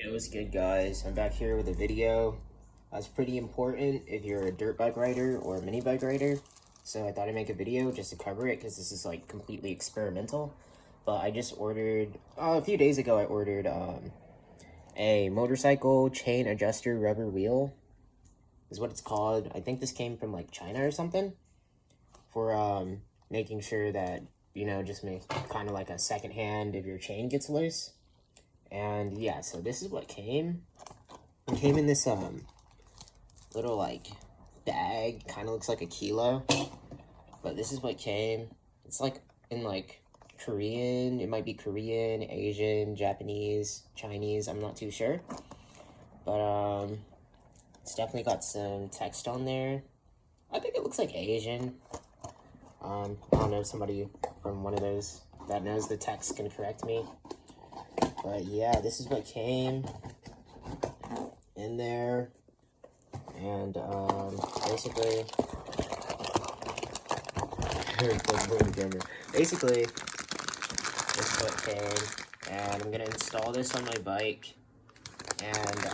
It was good, guys. I'm back here with a video. That's pretty important if you're a dirt bike rider or a mini bike rider. So I thought I'd make a video just to cover it because this is like completely experimental. But I just ordered, a few days ago I ordered a motorcycle chain adjuster rubber wheel is what it's called. I think this came from like China or something for making sure that, you know, just make kind of like a second hand if your chain gets loose. And yeah, so this is what came. It came in this little like bag, kind of looks like a kilo, but this is what came. It's like in like Korean, it might be Korean, Asian, Japanese, Chinese, I'm not too sure, but it's definitely got some text on there. I think it looks like Asian. I don't know, somebody from one of those that knows the text can correct me. But yeah, this is what came in there, and basically, basically, this is what came, and I'm gonna install this on my bike, and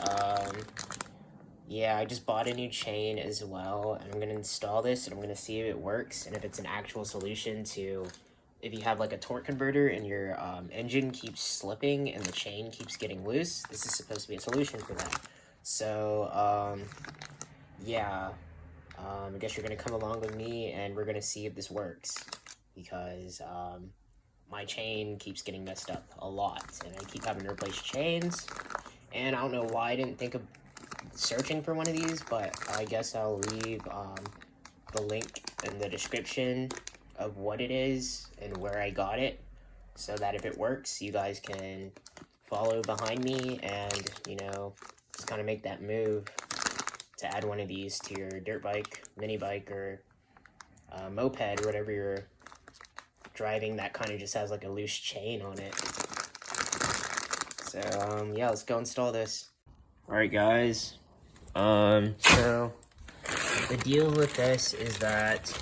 yeah, I just bought a new chain as well, and I'm gonna install this, and I'm gonna see if it works, and if it's an actual solution to if you have like a torque converter and your engine keeps slipping and the chain keeps getting loose. This is supposed to be a solution for that. So yeah, I guess you're gonna come along with me and we're gonna see if this works, because my chain keeps getting messed up a lot and I keep having to replace chains, and I don't know why I didn't think of searching for one of these, but I guess I'll leave the link in the description of what it is and where I got it, so that if it works, you guys can follow behind me and, you know, just kind of make that move to add one of these to your dirt bike, mini bike, or moped, or whatever you're driving that kind of just has like a loose chain on it. So yeah, let's go install this. All right, guys. So the deal with this is that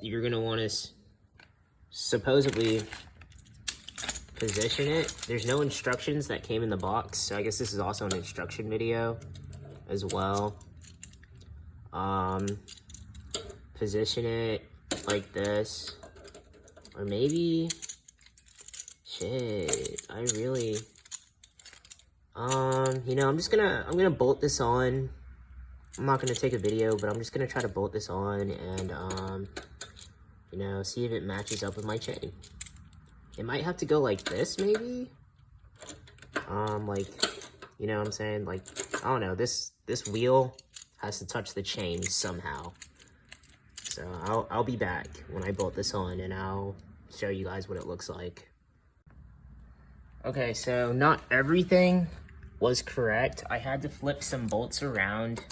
you're gonna want to supposedly position it. There's no instructions that came in the box, so I guess this is also an instruction video as well. Position it like this, or maybe, shit, I really, you know, I'm gonna bolt this on. I'm not gonna take a video, but I'm just gonna try to bolt this on and you know, see if it matches up with my chain. It might have to go like this, maybe. Like, you know what I'm saying? Like, I don't know, this wheel has to touch the chain somehow. So I'll be back when I bolt this on and I'll show you guys what it looks like. Okay, so not everything was correct. I had to flip some bolts around.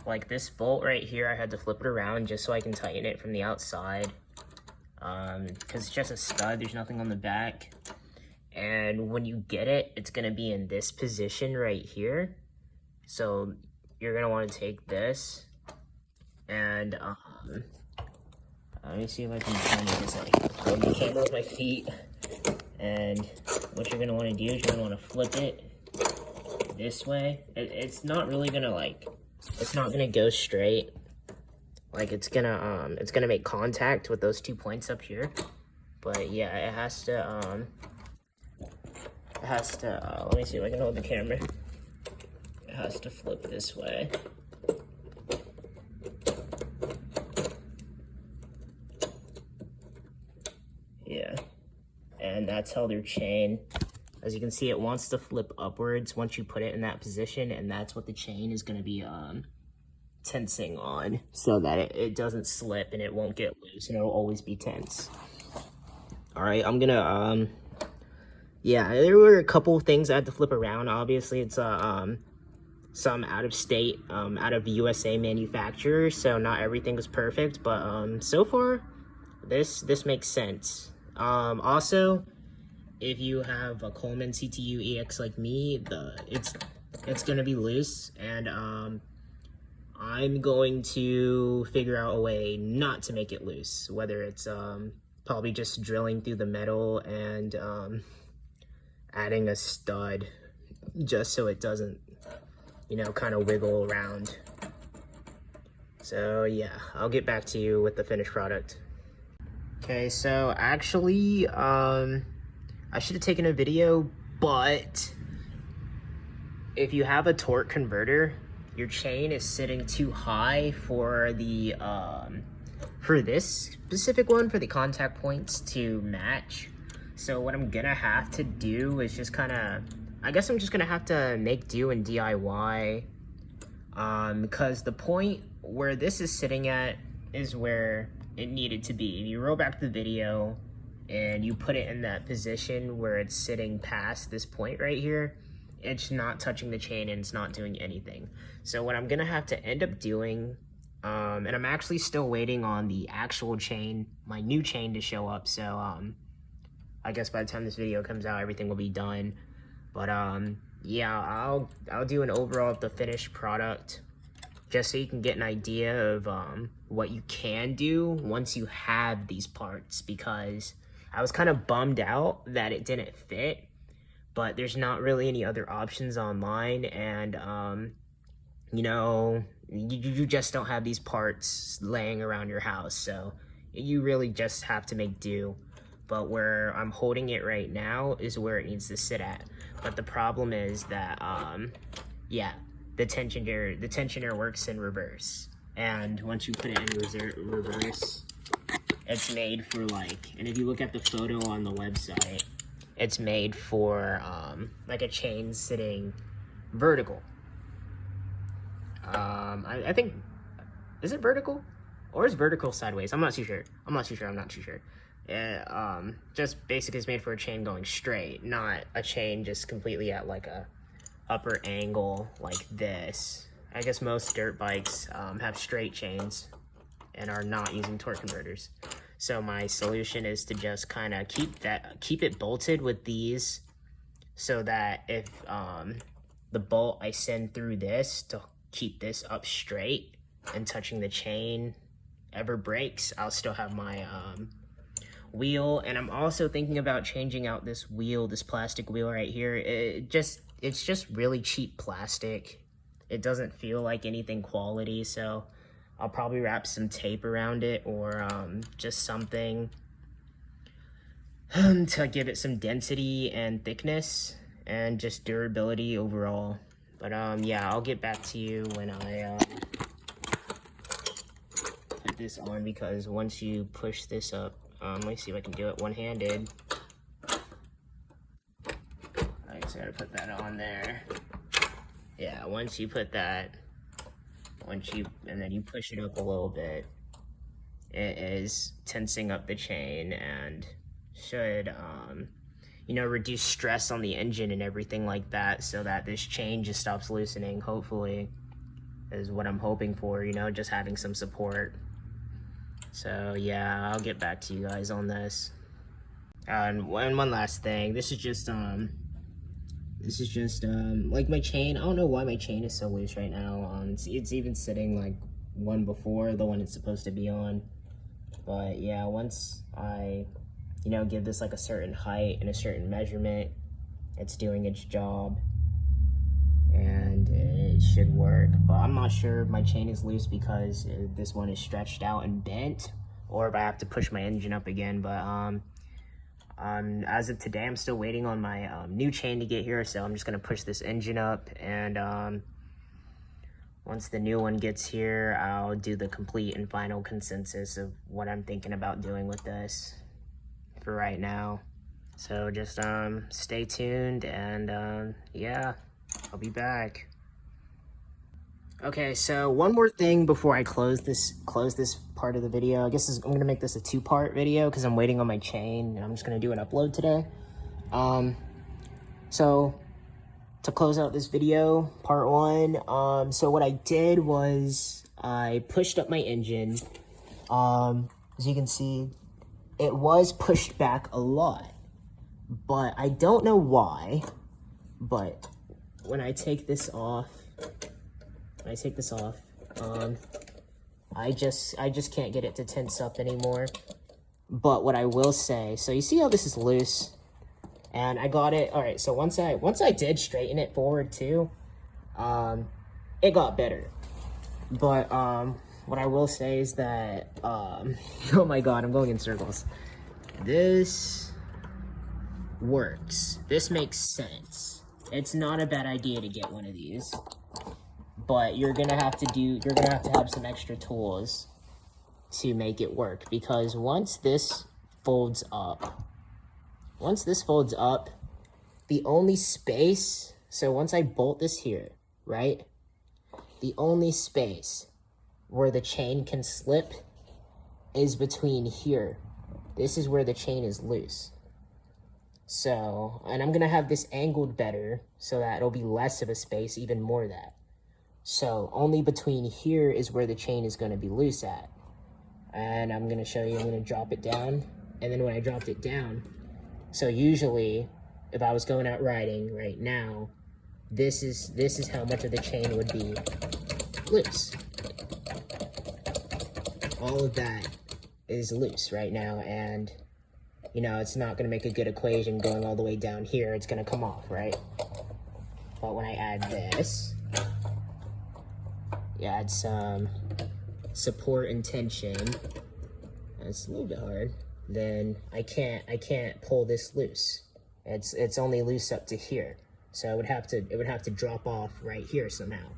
Like this bolt right here, I had to flip it around just so I can tighten it from the outside. Because it's just a stud, there's nothing on the back. And when you get it, it's going to be in this position right here. So you're going to want to take this and let me see if I can kind of just like hold the camera with my feet. And what you're going to want to do is you're going to want to flip it this way. It's not really going to like, it's not going to go straight. Like it's gonna make contact with those 2 points up here, but yeah, it has to let me see if I can hold the camera. It has to flip this way. Yeah, and that's how their chain, as you can see, it wants to flip upwards once you put it in that position, and that's what the chain is gonna be tensing on, so that it doesn't slip and it won't get loose and it'll always be tense. All right, I'm gonna yeah, there were a couple things I had to flip around. Obviously it's some out of state, out of USA manufacturer, so not everything was perfect, but so far this makes sense. Also, if you have a Coleman CT200U-EX like me, it's gonna be loose, and I'm going to figure out a way not to make it loose, whether it's probably just drilling through the metal and adding a stud just so it doesn't, you know, kind of wiggle around. So yeah, I'll get back to you with the finished product. Okay, so actually, I should have taken a video, but if you have a torque converter, your chain is sitting too high for the, for this specific one, for the contact points to match. So what I'm gonna have to do is just kind of, I guess I'm just gonna have to make do in DIY, because the point where this is sitting at is where it needed to be. If you roll back the video and you put it in that position where it's sitting past this point right here, it's not touching the chain and it's not doing anything. So what I'm gonna have to end up doing, and I'm actually still waiting on the actual chain, my new chain, to show up. So I guess by the time this video comes out, everything will be done. But yeah, I'll do an overall of the finished product, just so you can get an idea of what you can do once you have these parts, because I was kind of bummed out that it didn't fit, but there's not really any other options online, and you know, you just don't have these parts laying around your house, so you really just have to make do. But where I'm holding it right now is where it needs to sit at. But the problem is that, yeah, the tensioner works in reverse. And once you put it in reverse, it's made for like, and if you look at the photo on the website, it's made for like a chain sitting vertical. I think, is it vertical? Or is vertical sideways? I'm not too sure. Just basically it's made for a chain going straight, not a chain just completely at like a upper angle like this. I guess most dirt bikes have straight chains and are not using torque converters. So my solution is to just kind of keep it bolted with these, so that if the bolt I send through this to keep this up straight and touching the chain ever breaks, I'll still have my wheel. And I'm also thinking about changing out this wheel, this plastic wheel right here. It's just really cheap plastic. It doesn't feel like anything quality, so I'll probably wrap some tape around it, or just something to give it some density and thickness and just durability overall. But yeah, I'll get back to you when I put this on, because once you push this up, let me see if I can do it one-handed. I just gotta put that on there. Yeah, once you put that, and then you push it up a little bit, it is tensing up the chain and should, you know, reduce stress on the engine and everything like that, so that this chain just stops loosening, hopefully, is what I'm hoping for, you know, just having some support. So yeah, I'll get back to you guys on this. And one last thing, this is just like my chain. I don't know why my chain is so loose right now. It's even sitting like one before the one it's supposed to be on. But yeah, once I, you know, give this like a certain height and a certain measurement, it's doing its job, and it should work. But I'm not sure if my chain is loose because this one is stretched out and bent, or if I have to push my engine up again. But as of today, I'm still waiting on my new chain to get here, so I'm just gonna push this engine up, and once the new one gets here, I'll do the complete and final consensus of what I'm thinking about doing with this for right now. So just stay tuned, and yeah, I'll be back. Okay, so one more thing before I close this part of the video. I guess I'm gonna make this a two-part video because I'm waiting on my chain, and I'm just gonna do an upload today. So to close out this video, part one, so what I did was I pushed up my engine. As you can see, it was pushed back a lot, but I don't know why. But when I take this off, I just can't get it to tense up anymore. But what I will say, so you see how this is loose? And I got it. All right, so once I did straighten it forward too, it got better. But what I will say is that oh my god, I'm going in circles. This works. This makes sense. It's not a bad idea to get one of these, but you're gonna have to have some extra tools to make it work, because once this folds up, the only space, so once I bolt this here, right, the only space where the chain can slip is between here. This is where the chain is loose. So, and I'm gonna have this angled better so that it'll be less of a space, even more of that. So only between here is where the chain is gonna be loose at. And I'm gonna show you, I'm gonna drop it down. And then when I dropped it down, so usually if I was going out riding right now, this is how much of the chain would be loose. All of that is loose right now, and you know, it's not gonna make a good equation going all the way down here. It's gonna come off, right? But when I add this, you add some support and tension, it's a little bit hard, then I can't pull this loose. It's only loose up to here. So it would have to drop off right here somehow.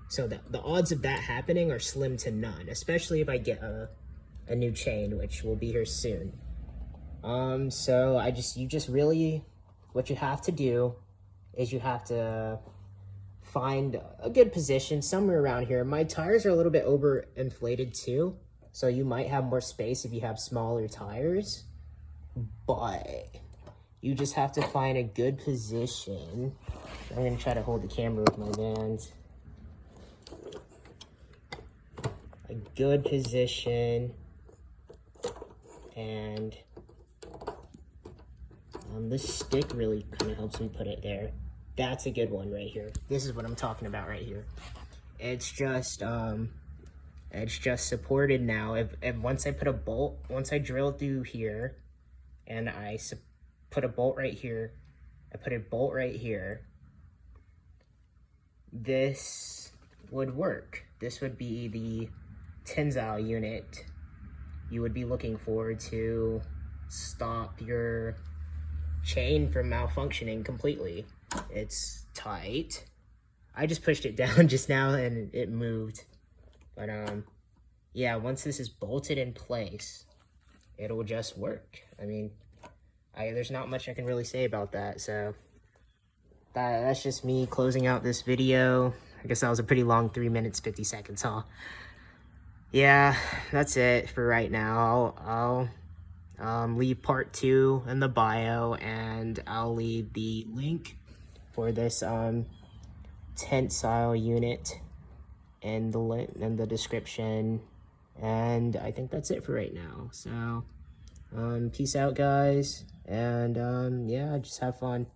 So the odds of that happening are slim to none, especially if I get a new chain, which will be here soon. So you just really, what you have to do is you have to find a good position somewhere around here. My tires are a little bit over inflated too, so you might have more space if you have smaller tires, but you just have to find a good position. I'm gonna try to hold the camera with my hands. A good position, and this stick really kind of helps me put it there. That's a good one right here. This is what I'm talking about right here. It's just supported now. If once I put a bolt, once I drill through here, and I put a bolt right here, I put a bolt right here, this would work. This would be the tensile unit you would be looking for to stop your chain from malfunctioning completely. It's tight. I just pushed it down just now and it moved. But yeah, once this is bolted in place, it'll just work. I mean, there's not much I can really say about that. So that's just me closing out this video. I guess that was a pretty long 3 minutes, 50 seconds, huh? Yeah, that's it for right now. I'll leave part 2 in the bio, and I'll leave the link for this tensile unit in the description. And I think that's it for right now. So peace out, guys, and yeah, just have fun.